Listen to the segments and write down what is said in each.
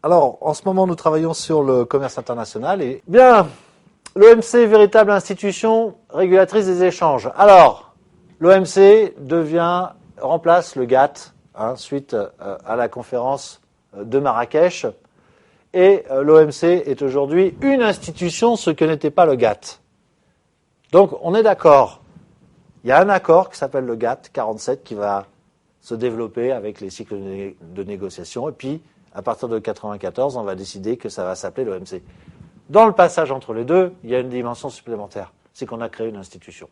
Alors, en ce moment, nous travaillons sur le commerce international et bien, l'OMC, véritable institution régulatrice des échanges. Alors, l'OMC remplace le GATT, suite à la conférence de Marrakech. Et l'OMC est aujourd'hui une institution, ce que n'était pas le GATT. Donc, on est d'accord. Il y a un accord qui s'appelle le GATT 47 qui va se développer avec les cycles de négociation. Et puis, à partir de 1994, on va décider que ça va s'appeler l'OMC. Dans le passage entre les deux, il y a une dimension supplémentaire. C'est qu'on a créé une institution.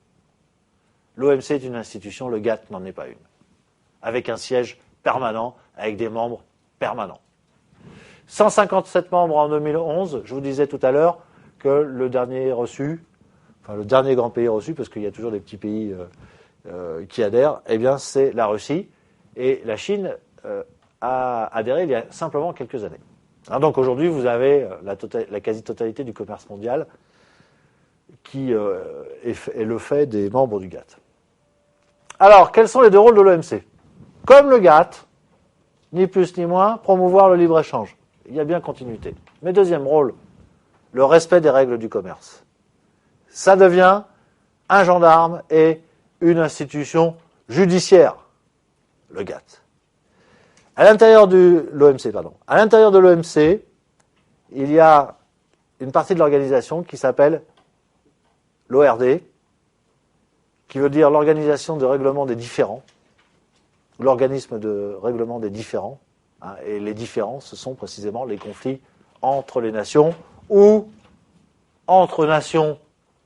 L'OMC est une institution, le GATT n'en est pas une. Avec un siège permanent, avec des membres permanents. 157 membres en 2011. Je vous disais tout à l'heure que le dernier grand pays reçu, parce qu'il y a toujours des petits pays qui adhèrent, eh bien, c'est la Russie. Et la Chine a adhéré il y a simplement quelques années. Donc aujourd'hui, vous avez la quasi-totalité du commerce mondial qui est le fait des membres du GATT. Alors, quels sont les deux rôles de l'OMC? Comme le GATT, ni plus ni moins, promouvoir le libre-échange. Il y a bien continuité. Mais deuxième rôle, le respect des règles du commerce. Ça devient un gendarme et une institution judiciaire, le GATT. À l'intérieur de l'OMC, il y a une partie de l'organisation qui s'appelle l'ORD, qui veut dire l'organisation de règlement des différends, l'organisme de règlement des différends. Et les différends, ce sont précisément les conflits entre les nations ou entre nations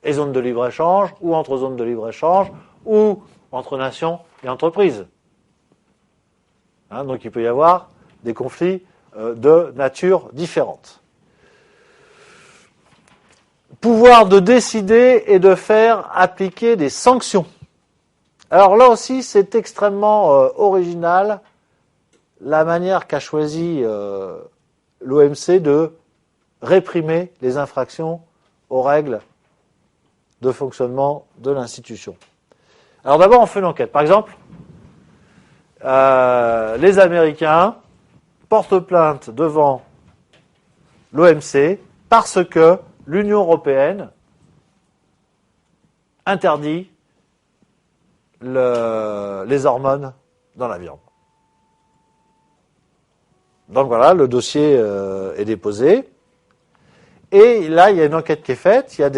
et zones de libre-échange, ou entre zones de libre-échange, ou entre nations et entreprises. Donc il peut y avoir des conflits de nature différente. Pouvoir de décider et de faire appliquer des sanctions. Alors là aussi, c'est extrêmement original la manière qu'a choisi l'OMC de réprimer les infractions aux règles de fonctionnement de l'institution. Alors d'abord, on fait une enquête. Par exemple, les Américains portent plainte devant l'OMC parce que l'Union européenne interdit les hormones dans la viande. Donc voilà, le dossier est déposé. Et là, il y a une enquête qui est faite. Il y a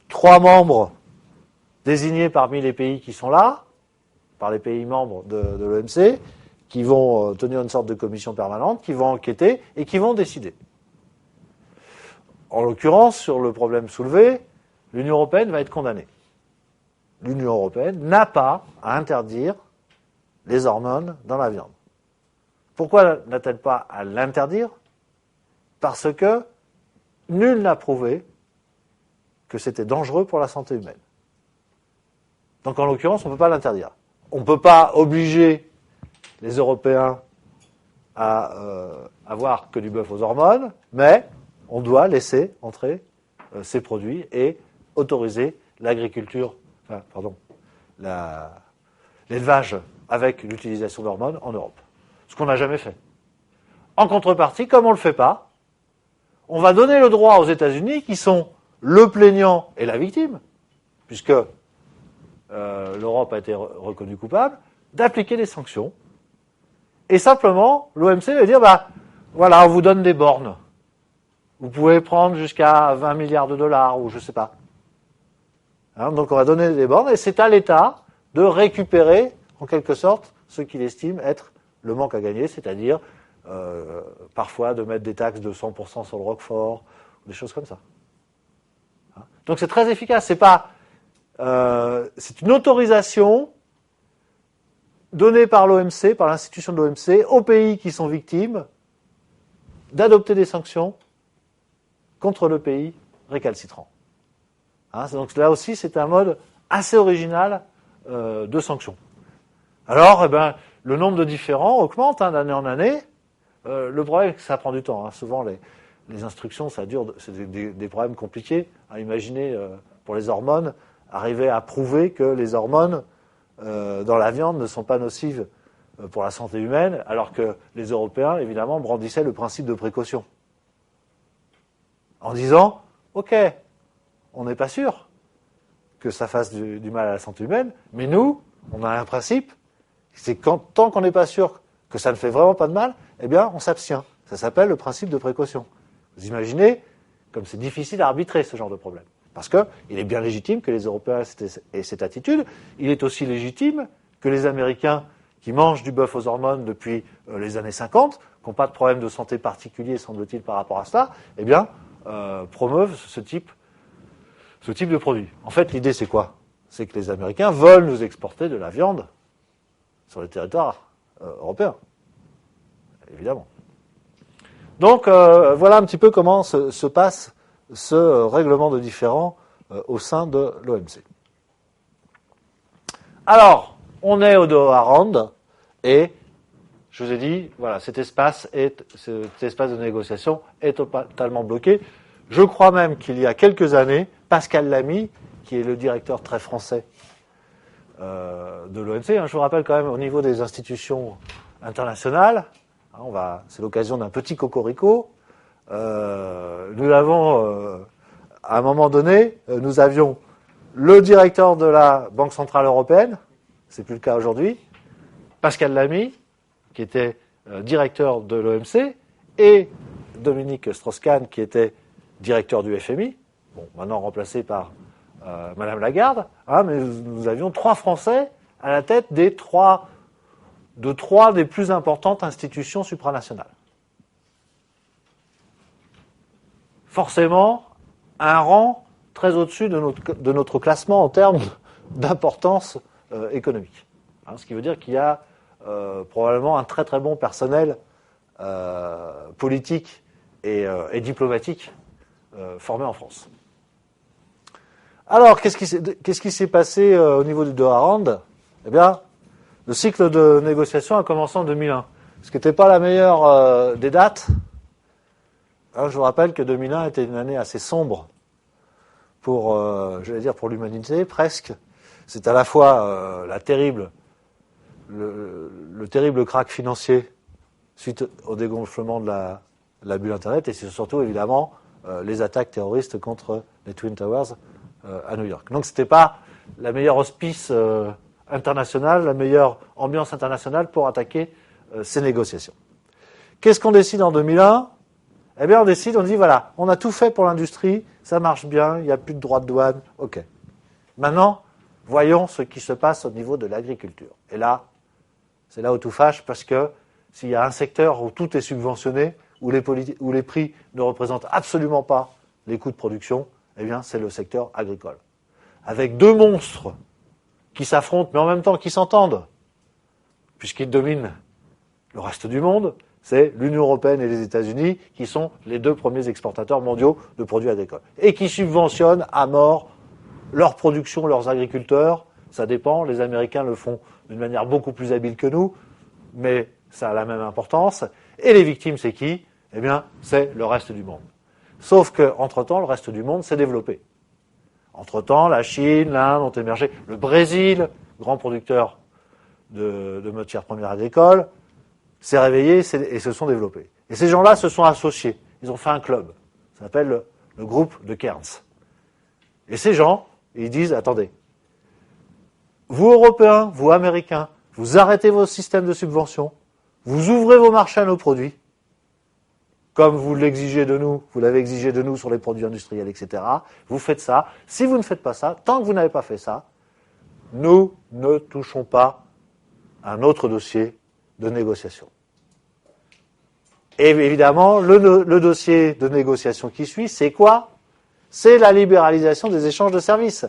3 membres désignés parmi les pays qui sont là, par les pays membres de l'OMC, qui vont tenir une sorte de commission permanente, qui vont enquêter et qui vont décider. En l'occurrence, sur le problème soulevé, l'Union européenne va être condamnée. L'Union européenne n'a pas à interdire les hormones dans la viande. Pourquoi n'a-t-elle pas à l'interdire? Parce que nul n'a prouvé que c'était dangereux pour la santé humaine. Donc en l'occurrence, on ne peut pas l'interdire. On ne peut pas obliger les Européens à avoir que du bœuf aux hormones, mais on doit laisser entrer ces produits et autoriser l'élevage avec l'utilisation d'hormones en Europe. Ce qu'on n'a jamais fait. En contrepartie, comme on ne le fait pas, on va donner le droit aux États-Unis, qui sont le plaignant et la victime, puisque l'Europe a été reconnue coupable, d'appliquer des sanctions. Et simplement, l'OMC va dire, voilà, on vous donne des bornes. Vous pouvez prendre jusqu'à 20 milliards de dollars, ou je ne sais pas. Donc on va donner des bornes, et c'est à l'État de récupérer, en quelque sorte, ce qu'il estime être le manque à gagner, c'est-à-dire parfois de mettre des taxes de 100% sur le Roquefort, des choses comme ça. Donc c'est très efficace. C'est une autorisation donnée par l'OMC, par l'institution de l'OMC, aux pays qui sont victimes d'adopter des sanctions contre le pays récalcitrant. Donc là aussi, c'est un mode assez original de sanctions. Alors, le nombre de différends augmente d'année en année. Le problème, c'est que ça prend du temps. Souvent, les instructions, ça dure, c'est des problèmes compliqués. Imaginez, pour les hormones, arriver à prouver que les hormones dans la viande ne sont pas nocives pour la santé humaine, alors que les Européens, évidemment, brandissaient le principe de précaution. En disant, OK, on n'est pas sûr que ça fasse du mal à la santé humaine, mais nous, on a un principe, c'est que tant qu'on n'est pas sûr que ça ne fait vraiment pas de mal, eh bien, on s'abstient. Ça s'appelle le principe de précaution. Vous imaginez comme c'est difficile à arbitrer ce genre de problème. Parce qu'il est bien légitime que les Européens aient cette attitude. Il est aussi légitime que les Américains, qui mangent du bœuf aux hormones depuis les années 50, qui n'ont pas de problème de santé particulier, semble-t-il, par rapport à cela, eh bien, promeuvent ce type de produit. En fait, l'idée, c'est quoi? C'est que les Américains veulent nous exporter de la viande sur le territoire européen. Évidemment. Donc, voilà un petit peu comment se passe ce règlement de différend au sein de l'OMC. Alors, on est au Doha Round et je vous ai dit, voilà, cet espace de négociation est totalement bloqué. Je crois même qu'il y a quelques années, Pascal Lamy, qui est le directeur très français de l'OMC, je vous rappelle quand même au niveau des institutions internationales, c'est l'occasion d'un petit cocorico. Nous avons, à un moment donné, nous avions le directeur de la Banque Centrale Européenne, c'est plus le cas aujourd'hui, Pascal Lamy, qui était directeur de l'OMC, et Dominique Strauss-Kahn, qui était directeur du FMI, maintenant remplacé par Madame Lagarde, mais nous avions 3 Français à la tête de trois des plus importantes institutions supranationales. Forcément, un rang très au-dessus de notre classement en termes d'importance économique. Ce qui veut dire qu'il y a probablement un très très bon personnel politique et diplomatique formé en France. Alors, qu'est-ce qui s'est passé au niveau du Doha Round? Eh bien, le cycle de négociation a commencé en 2001, ce qui n'était pas la meilleure des dates. Je vous rappelle que 2001 était une année assez sombre pour l'humanité, presque. C'est à la fois le terrible krach financier suite au dégonflement de la bulle Internet, et c'est surtout, évidemment, les attaques terroristes contre les Twin Towers à New York. Donc, c'était pas la meilleure auspice internationale, la meilleure ambiance internationale pour attaquer ces négociations. Qu'est-ce qu'on décide en 2001? Eh bien, on dit, voilà, on a tout fait pour l'industrie, ça marche bien, il n'y a plus de droits de douane, ok. Maintenant, voyons ce qui se passe au niveau de l'agriculture. Et là, c'est là où tout fâche, parce que s'il y a un secteur où tout est subventionné, où les prix ne représentent absolument pas les coûts de production, eh bien, c'est le secteur agricole. Avec 2 monstres qui s'affrontent, mais en même temps qui s'entendent, puisqu'ils dominent le reste du monde, c'est l'Union européenne et les États-Unis qui sont les 2 premiers exportateurs mondiaux de produits agricoles. Et qui subventionnent à mort leur production, leurs agriculteurs. Ça dépend, les Américains le font d'une manière beaucoup plus habile que nous, mais ça a la même importance. Et les victimes, c'est qui? Eh bien, c'est le reste du monde. Sauf qu'entre-temps, le reste du monde s'est développé. Entre-temps, la Chine, l'Inde ont émergé. Le Brésil, grand producteur de matières premières agricoles, s'est réveillé et se sont développés. Et ces gens-là se sont associés. Ils ont fait un club. Ça s'appelle le groupe de Cairns. Et ces gens, ils disent, attendez, vous Européens, vous Américains, vous arrêtez vos systèmes de subvention, vous ouvrez vos marchés à nos produits, comme vous l'exigez de nous, vous l'avez exigé de nous sur les produits industriels, etc. Vous faites ça. Si vous ne faites pas ça, tant que vous n'avez pas fait ça, nous ne touchons pas à un autre dossier de négociation. Et évidemment, le dossier de négociation qui suit, c'est quoi? C'est la libéralisation des échanges de services.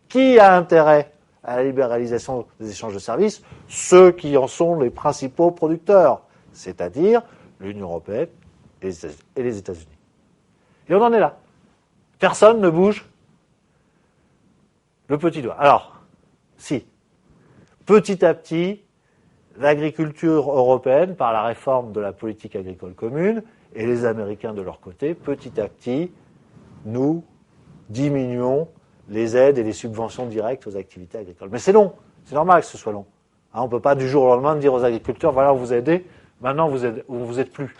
Qui a intérêt à la libéralisation des échanges de services? Ceux qui en sont les principaux producteurs, c'est-à-dire l'Union européenne et les États-Unis. Et on en est là. Personne ne bouge le petit doigt. Alors, si, petit à petit, l'agriculture européenne, par la réforme de la politique agricole commune, et les Américains de leur côté, petit à petit, nous diminuons les aides et les subventions directes aux activités agricoles. Mais c'est long, c'est normal que ce soit long. On ne peut pas du jour au lendemain dire aux agriculteurs, voilà, on vous a aidé, maintenant vous êtes plus.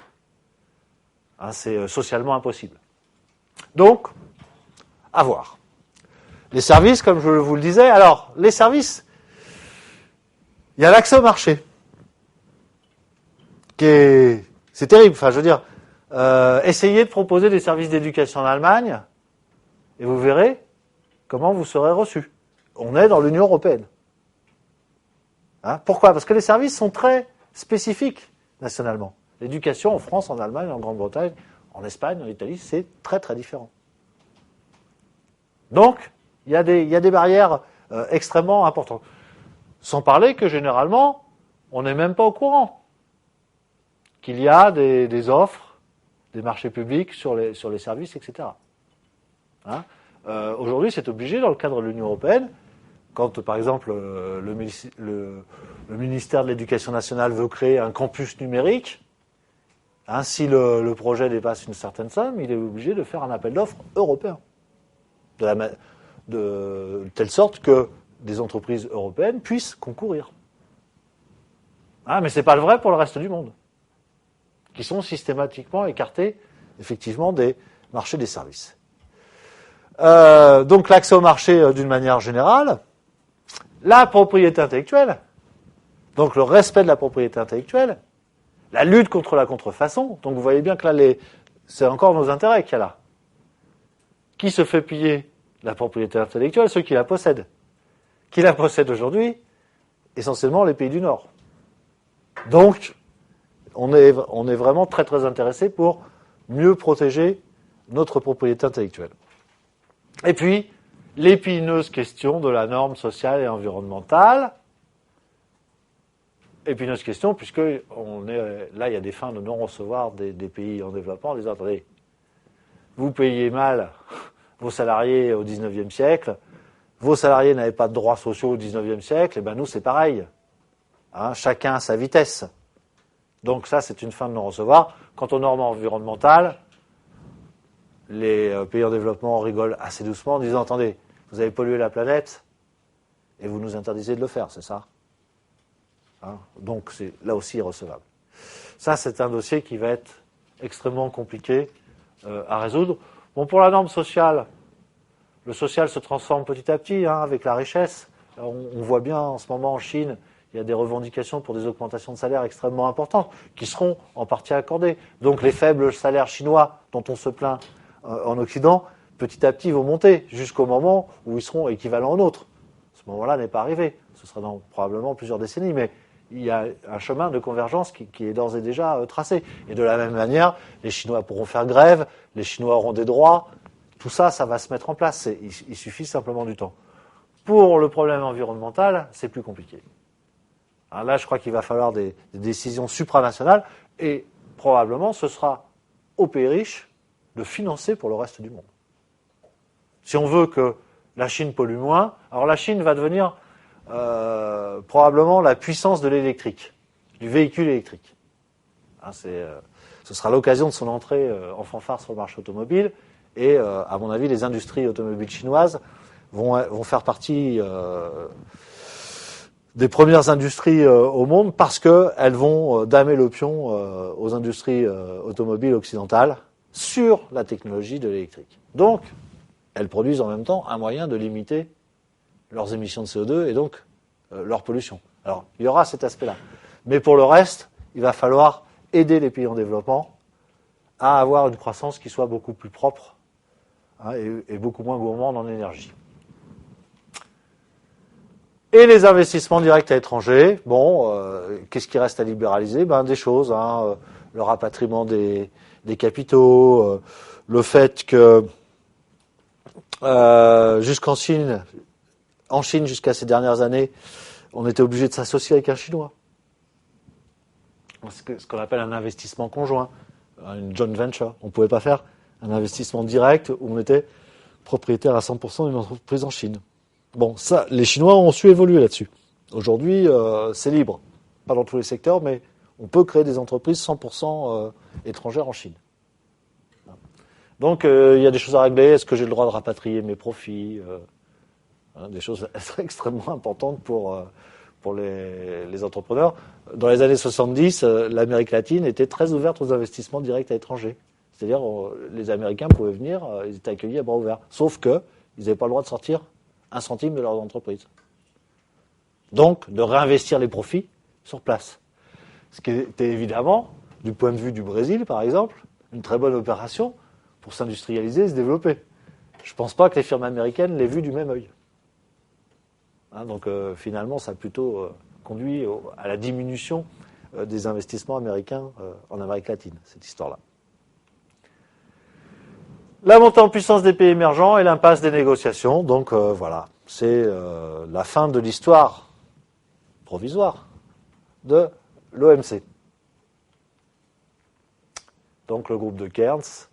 C'est socialement impossible. Donc, à voir. Les services, comme je vous le disais, alors, les services, il y a l'accès au marché. C'est terrible, enfin, je veux dire, essayez de proposer des services d'éducation en Allemagne, et vous verrez comment vous serez reçus. On est dans l'Union européenne. Pourquoi ? Parce que les services sont très spécifiques nationalement. L'éducation en France, en Allemagne, en Grande-Bretagne, en Espagne, en Italie, c'est très très différent. Donc, il y a des barrières extrêmement importantes. Sans parler que généralement, on n'est même pas au courant qu'il y a des offres, des marchés publics sur les services, etc. Aujourd'hui, c'est obligé dans le cadre de l'Union européenne. Quand, par exemple, le ministère de l'Éducation nationale veut créer un campus numérique, si le projet dépasse une certaine somme, il est obligé de faire un appel d'offres européen. De telle sorte que des entreprises européennes puissent concourir. Mais ce n'est pas le vrai pour le reste du monde, qui sont systématiquement écartés, effectivement, des marchés des services. Donc l'accès au marché d'une manière générale, la propriété intellectuelle, donc le respect de la propriété intellectuelle, la lutte contre la contrefaçon, donc vous voyez bien que là, c'est encore nos intérêts qu'il y a là. Qui se fait piller la propriété intellectuelle ? Ceux qui la possèdent. Qui la possèdent aujourd'hui ? Essentiellement les pays du Nord. Donc, on est vraiment très très intéressé pour mieux protéger notre propriété intellectuelle. Et puis, l'épineuse question de la norme sociale et environnementale. Épineuse question, puisque là, il y a des fins de non-recevoir des pays en développement en disant, attendez, vous payez mal vos salariés au XIXe siècle, vos salariés n'avaient pas de droits sociaux au XIXe siècle, et bien nous, c'est pareil. Chacun à sa vitesse. Donc ça, c'est une fin de non-recevoir. Quant aux normes environnementales, les pays en développement rigolent assez doucement en disant, attendez, vous avez pollué la planète et vous nous interdisez de le faire, c'est ça ? Donc c'est là aussi irrecevable. Ça, c'est un dossier qui va être extrêmement compliqué à résoudre. Bon, pour la norme sociale, le social se transforme petit à petit avec la richesse. On voit bien en ce moment en Chine, il y a des revendications pour des augmentations de salaire extrêmement importantes qui seront en partie accordées. Donc les faibles salaires chinois dont on se plaint en Occident, petit à petit vont monter jusqu'au moment où ils seront équivalents aux nôtres. Ce moment-là n'est pas arrivé. Ce sera dans probablement plusieurs décennies, mais il y a un chemin de convergence qui est d'ores et déjà tracé. Et de la même manière, les Chinois pourront faire grève, les Chinois auront des droits, tout ça, ça va se mettre en place. Il suffit simplement du temps. Pour le problème environnemental, c'est plus compliqué. Là, je crois qu'il va falloir des décisions supranationales, et probablement ce sera aux pays riches de financer pour le reste du monde. Si on veut que la Chine pollue moins, alors la Chine va devenir probablement la puissance de l'électrique, du véhicule électrique. Ce sera l'occasion de son entrée en fanfare sur le marché automobile, et à mon avis, les industries automobiles chinoises vont faire partie des premières industries au monde, parce qu'elles vont damer le pion aux industries automobiles occidentales sur la technologie de l'électrique. Donc, elles produisent en même temps un moyen de limiter leurs émissions de CO2 et donc leur pollution. Alors, il y aura cet aspect-là. Mais pour le reste, il va falloir aider les pays en développement à avoir une croissance qui soit beaucoup plus propre et beaucoup moins gourmande en énergie. Et les investissements directs à l'étranger, qu'est-ce qui reste à libéraliser ? Des choses, le rapatriement des capitaux, le fait que jusqu'en Chine, jusqu'à ces dernières années, on était obligé de s'associer avec un Chinois. Ce qu'on appelle un investissement conjoint, une joint venture. On ne pouvait pas faire un investissement direct où on était propriétaire à 100% d'une entreprise en Chine. Ça, les Chinois ont su évoluer là-dessus. Aujourd'hui, c'est libre. Pas dans tous les secteurs, mais on peut créer des entreprises 100% étrangères en Chine. Donc, il y a des choses à régler. Est-ce que j'ai le droit de rapatrier mes profits ? Des choses extrêmement importantes pour pour les entrepreneurs. Dans les années 70, l'Amérique latine était très ouverte aux investissements directs à l'étranger. C'est-à-dire, les Américains pouvaient venir, ils étaient accueillis à bras ouverts. Sauf que ils n'avaient pas le droit de sortir un centime de leurs entreprises. Donc, de réinvestir les profits sur place. Ce qui était évidemment, du point de vue du Brésil, par exemple, une très bonne opération pour s'industrialiser et se développer. Je ne pense pas que les firmes américaines l'aient vu du même œil. Donc, finalement, ça a plutôt conduit à la diminution des investissements américains en Amérique latine, cette histoire-là. La montée en puissance des pays émergents et l'impasse des négociations. Donc, voilà, c'est la fin de l'histoire provisoire de l'OMC. Donc le groupe de Cairns,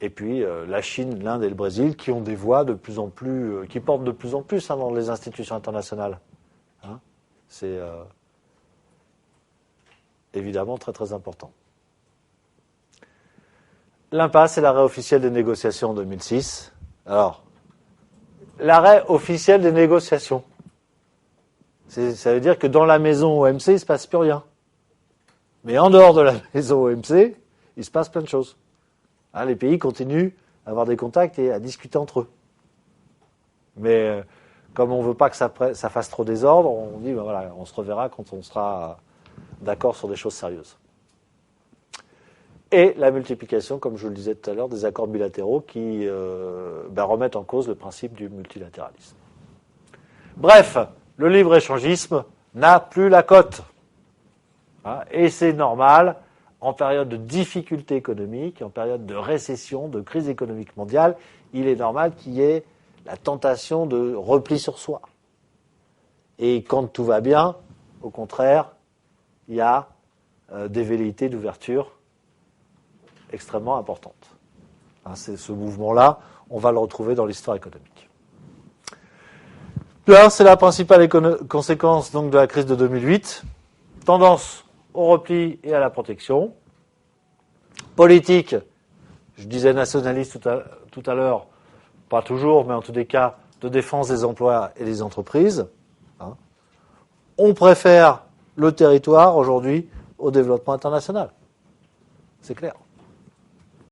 et puis la Chine, l'Inde et le Brésil, qui ont des voix de plus en plus, qui portent de plus en plus dans les institutions internationales. C'est évidemment très très important. L'impasse et l'arrêt officiel des négociations en 2006. Alors, l'arrêt officiel des négociations. Ça veut dire que dans la maison OMC, il ne se passe plus rien. Mais en dehors de la maison OMC, il se passe plein de choses. Les pays continuent à avoir des contacts et à discuter entre eux. Mais comme on ne veut pas que ça fasse trop désordre, on dit voilà, on se reverra quand on sera d'accord sur des choses sérieuses. Et la multiplication, comme je le disais tout à l'heure, des accords bilatéraux qui remettent en cause le principe du multilatéralisme. Bref, le libre-échangisme n'a plus la cote. Et c'est normal, en période de difficulté économique, en période de récession, de crise économique mondiale, il est normal qu'il y ait la tentation de repli sur soi. Et quand tout va bien, au contraire, il y a des velléités d'ouverture extrêmement importantes. C'est ce mouvement-là, on va le retrouver dans l'histoire économique. Là, c'est la principale conséquence donc, de la crise de 2008. Tendance au repli et à la protection. Politique, je disais nationaliste tout à l'heure, pas toujours, mais en tous les cas, de défense des emplois et des entreprises. On préfère le territoire aujourd'hui au développement international. C'est clair.